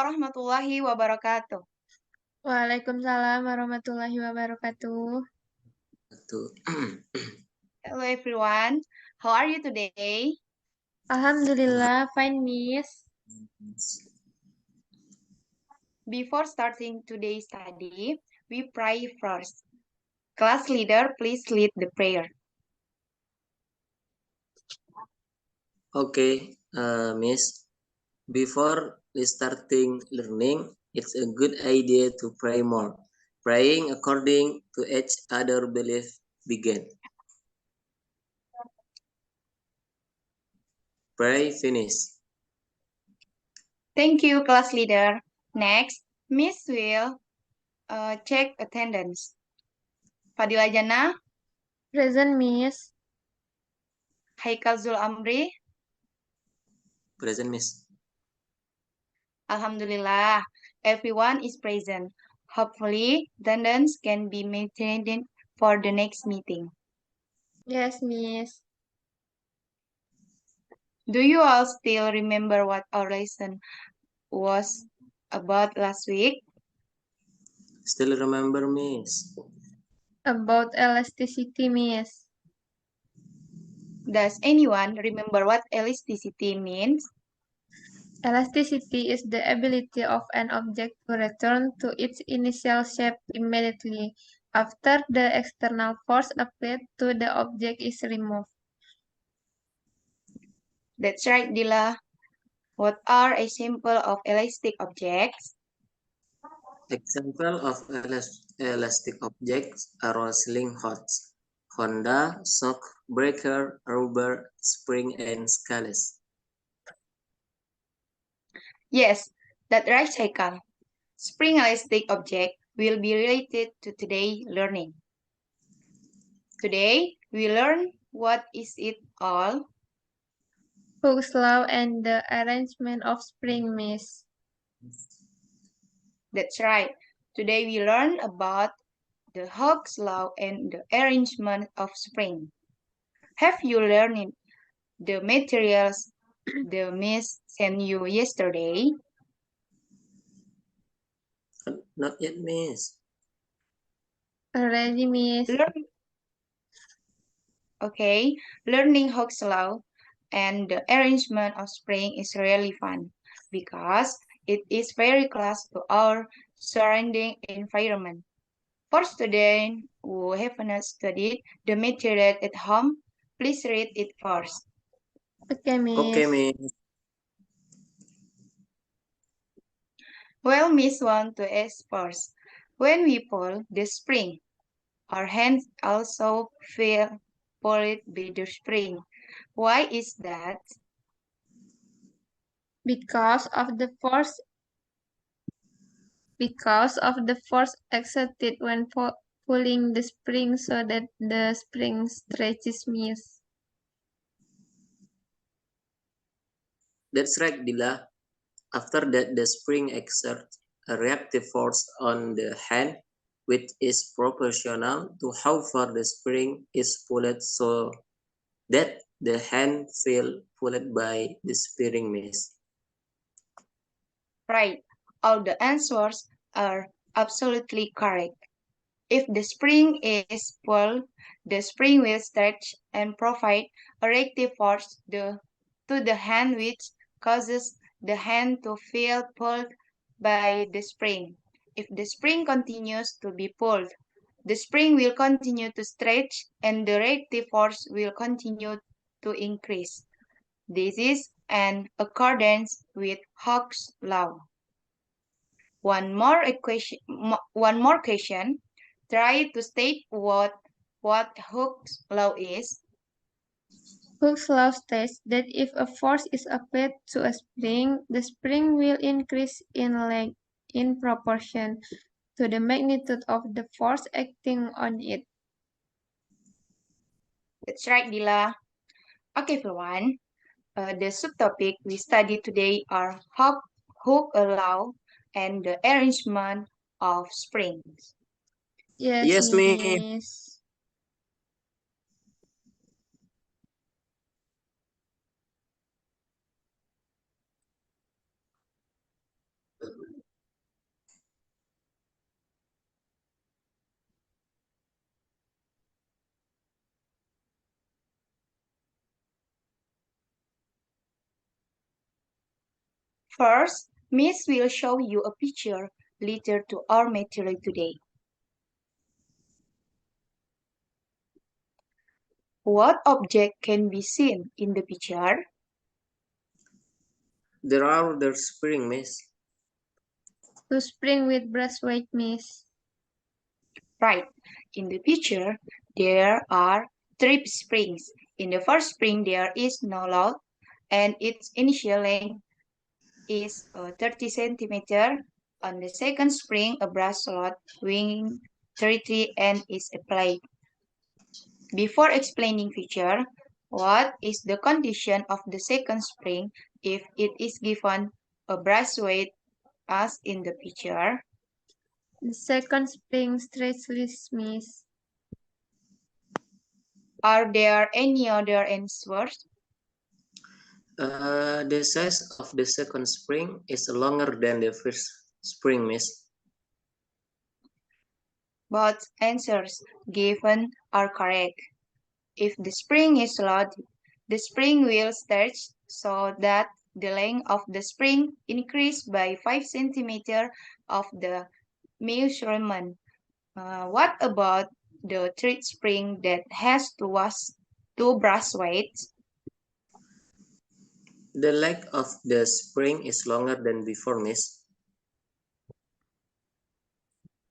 warahmatullahi wabarakatuh. Waalaikumsalam warahmatullahi wabarakatuh. Tuh. Hello everyone, how are you today? Alhamdulillah, fine, Miss. Before starting today's study, we pray first. Class leader, please lead the prayer. Okay, Miss. Before we starting learning, it's a good idea to pray more. Praying according to each other belief begin. Pray finish. Thank you, class leader. Next, Miss will check attendance. Fadila Jannah, Present, Miss. Haikal Zul Amri, Present, Miss. Alhamdulillah, everyone is present. Hopefully, attendance can be maintained for the next meeting. Yes, Miss. Do you all still remember what our lesson was about last week? Still remember, Miss? About elasticity, Miss. Does anyone remember what elasticity means? Elasticity is the ability of an object to return to its initial shape immediately after the external force applied to the object is removed. That's right, Dila. What are a sample of elastic objects? Example of elastic objects are slingshots, Honda, shock breaker, rubber, spring, and scales. Yes, that's right, Haikal. Spring elastic object will be related to today's learning. Today, we learn what is it all. Hooke's law and the arrangement of spring, Miss. That's right. Today we learn about the Hooke's law and the arrangement of spring. Have you learned the materials the Miss sent you yesterday? Not yet, Miss. Already, Miss. Okay, learning Hooke's law and the arrangement of spring is really fun because it is very close to our surrounding environment. For students who have not studied the material at home, please read it first. Okay, Miss. Okay, Miss. Well, Miss want to ask first. When we pull the spring, our hands also feel pulled by the spring. Why is that? Because of the force exerted when pulling the spring so that the spring stretches, Miss. That's right, Dila. After that, the spring exerts a reactive force on the hand, which is proportional to how far the spring is pulled so that the hand feels pulled by the spring, Miss. Right. All the answers are absolutely correct. If the spring is pulled, the spring will stretch and provide a reactive force to the hand which causes the hand to feel pulled by the spring. If the spring continues to be pulled, the spring will continue to stretch and the reactive force will continue to increase. This is an accordance with Hooke's law. One more question. Try to state what Hooke's law is. Hooke's law states that if a force is applied to a spring, the spring will increase in length in proportion to the magnitude of the force acting on it. That's right, Dila. Okay, everyone. The subtopic we study today are Hooke's law and the arrangement of springs. Yes, Miss. Miss. First, Miss will show you a picture related to our material today. What object can be seen in the picture? There are the spring, Miss. To spring with brass weight, Miss. Right. In the picture, there are three springs. In the first spring, there is no load, and its initial length is 30 centimeter. On the second spring, a brass rod weighing 33 and is applied. Before explaining feature, what is the condition of the second spring if it is given a brass weight as in the picture? The second spring stretchless, Miss. Are there any other answers? The size of the second spring is longer than the first spring, Miss. Both answers given are correct. If the spring is loud, the spring will stretch so that the length of the spring increase by 5 centimeter of the measurement. What about the third spring that has two brass weights? The leg of the spring is longer than before, Miss.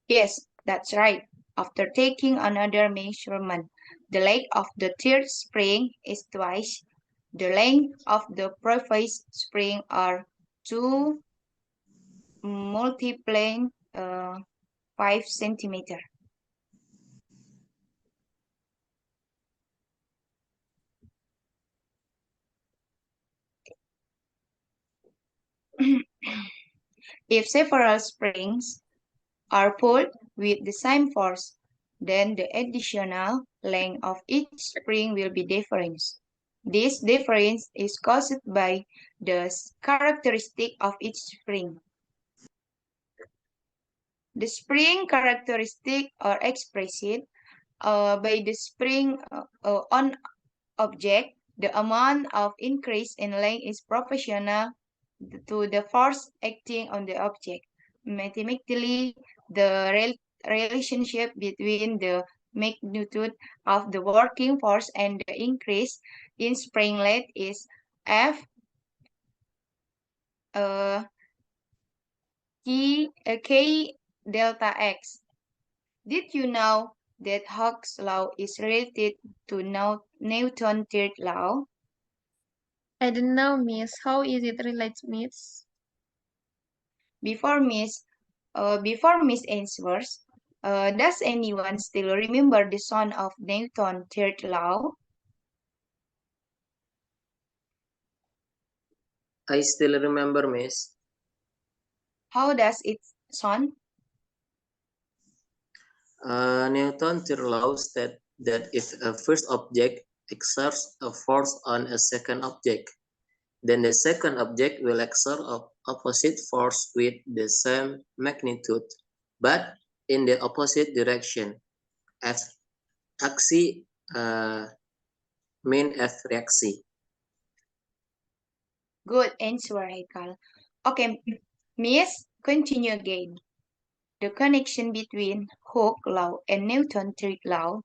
Yes, that's right. After taking another measurement, the length of the third spring is twice the length of the previous spring are 2 multiplying 5 centimeter. If several springs are pulled with the same force, then the additional length of each spring will be different. This difference is caused by the characteristic of each spring. The spring characteristic are expressed by the spring on object. The amount of increase in length is proportional to the force acting on the object. Mathematically, the relationship between the magnitude of the working force and the increase in spring length is F K delta X. Did you know that Hooke's law is related to Newton's third law? I don't know, Miss. How is it related, Miss? Before Miss answers, does anyone still remember the son of Newton's third law? I still remember, Miss. How does it sound? Newton's third law states that if a first object exerts a force on a second object, then the second object will exert opposite force with the same magnitude, but in the opposite direction. F aksi mean F reaksi. Good answer, Haikal. Okay, Miss, continue again. The connection between Hooke's law and Newton's third law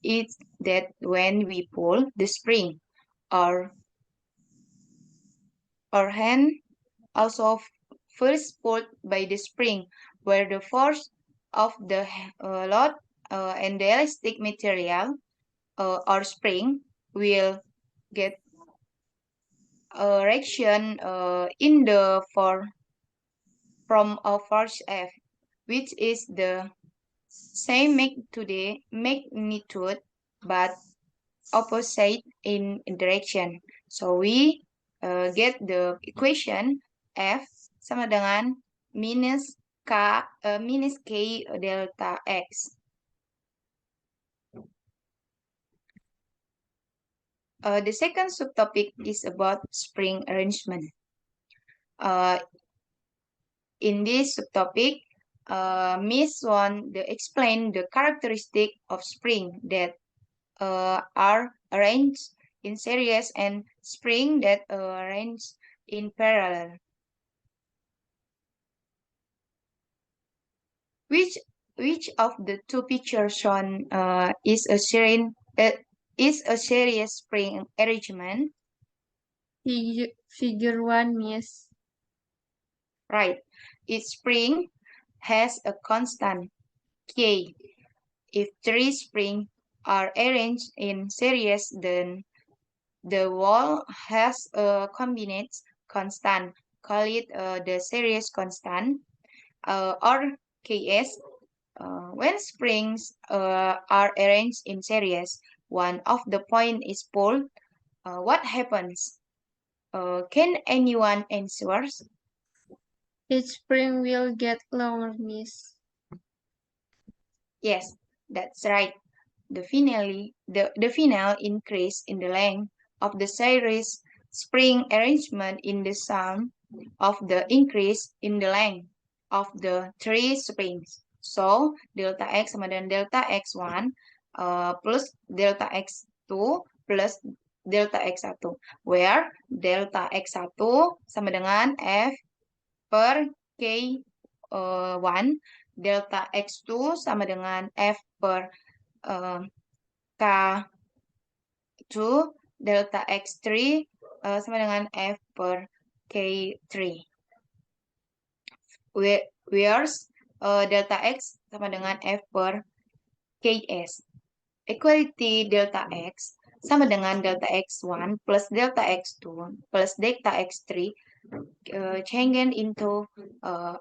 is that when we pull the spring, our hand also first pulled by the spring, where the force of the load and the elastic material or spring will get a reaction in the from a force F, which is the same magnitude but opposite in direction. So we get the equation F sama dengan minus K delta X. The second subtopic is about spring arrangement. In this subtopic, Miss Won explain the characteristic of spring that are arranged in series and spring that are arranged in parallel. Which of the two pictures shown is a series spring arrangement? Figure 1, Miss. Right. Each spring has a constant K. If three springs are arranged in series, then the wall has a combinate constant. Call it the series constant or Ks. When springs are arranged in series, one of the point is pulled. What happens? Can anyone answer? Each spring will get longer, Miss. Yes, that's right. The final increase in the length of the series spring arrangement in the sum of the increase in the length of the three springs. So, delta X sama dengan delta X1 plus delta X2 plus delta X1, where delta X1 sama dengan F per K1, delta X2 sama dengan F per K2, delta X3 sama dengan F per K3. Whereas delta X sama dengan F per Ks. Equality delta X sama dengan delta X1 plus delta X2 plus delta X3 changed into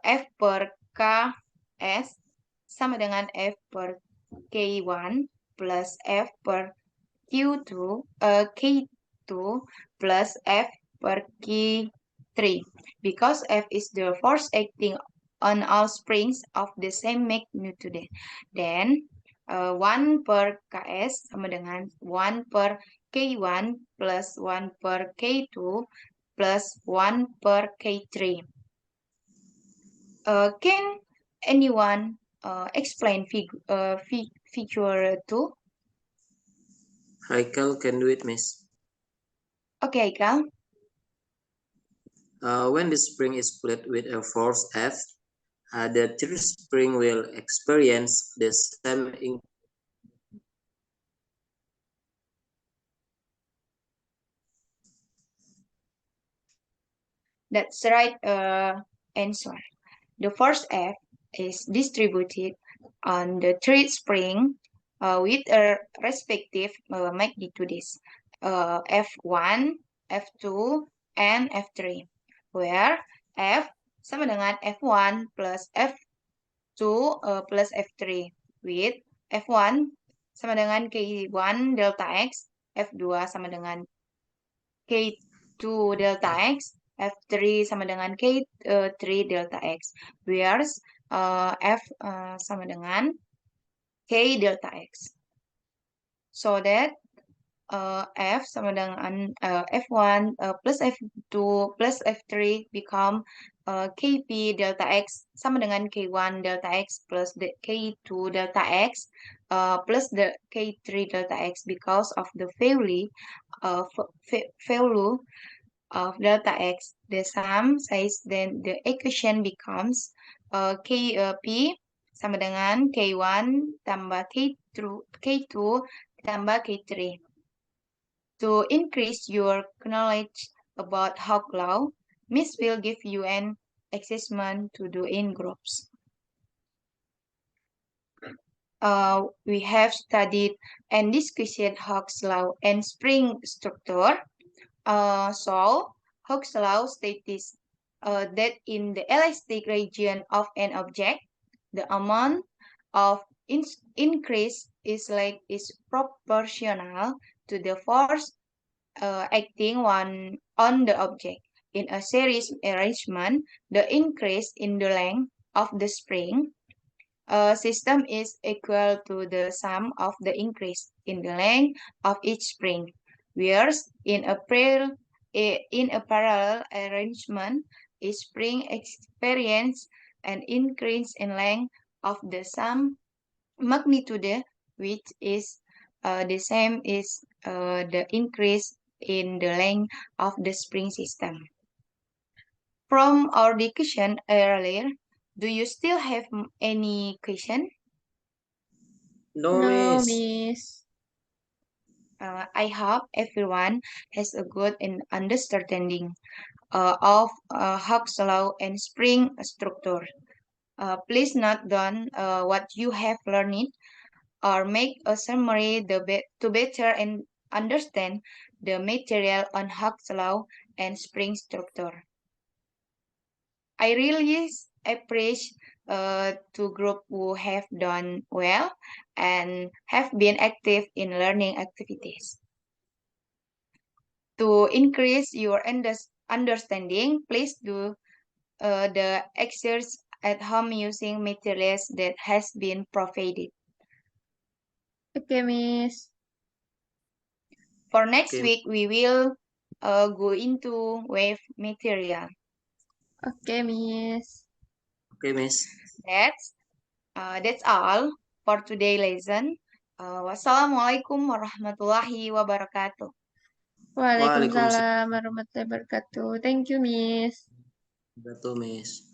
F per Ks sama dengan F per K1 plus F per K2 plus F per K3, because F is the force acting on all springs of the same magnitude. Then 1 per Ks sama dengan 1 per K1 plus 1 per K2 plus 1 per K3. Can anyone explain figure 2? Haikal can do it, Miss. Okay, Kal. When the spring is pulled with a force F, the third spring will experience the same That's the right answer. The force F is distributed on the three spring with a respective magnitudes F1, F2, and F3, where F sama dengan F1 plus F2 plus F3, with F1 sama dengan K1 delta X, F2 sama dengan K2 delta X, F3 sama dengan K3 delta X, whereas F sama dengan K delta X. So that F sama dengan F1 plus F2 plus F3 become Kp delta X sama dengan K1 delta X plus the K2 delta X plus the K3 delta X, because of the value of delta X. The sum says then the equation becomes Kp sama dengan K1 tambah K2 tambah K3. To increase your knowledge about Hooke's law, Miss will give you an assessment to do in groups. We have studied and discussed Hooke's law and spring structure. So Hooke's law states that in the elastic region of an object, the amount of increase is proportional to the force acting on the object. In a series arrangement, the increase in the length of the spring system is equal to the sum of the increase in the length of each spring. Whereas in a parallel arrangement, each spring experience an increase in length of the same magnitude, which is the same as the increase in the length of the spring system. From our discussion earlier, Do you still have any question? No, No, Miss. Miss. I hope everyone has a good understanding of Hooke's law and spring structure. Please note down what you have learned or make a summary to better and understand the material on Hooke's law and spring structure. I really appreciate two group who have done well and have been active in learning activities. To increase your understanding, please do the exercise at home using materials that has been provided. Okay, Miss. For next Okay, week, we will go into wave material. Okay, Miss. okay, Miss. That's all for today lesson. Wassalamualaikum warahmatullahi wabarakatuh. Waalaikumsalam warahmatullahi wabarakatuh. Thank you, Miss. Betul, Miss.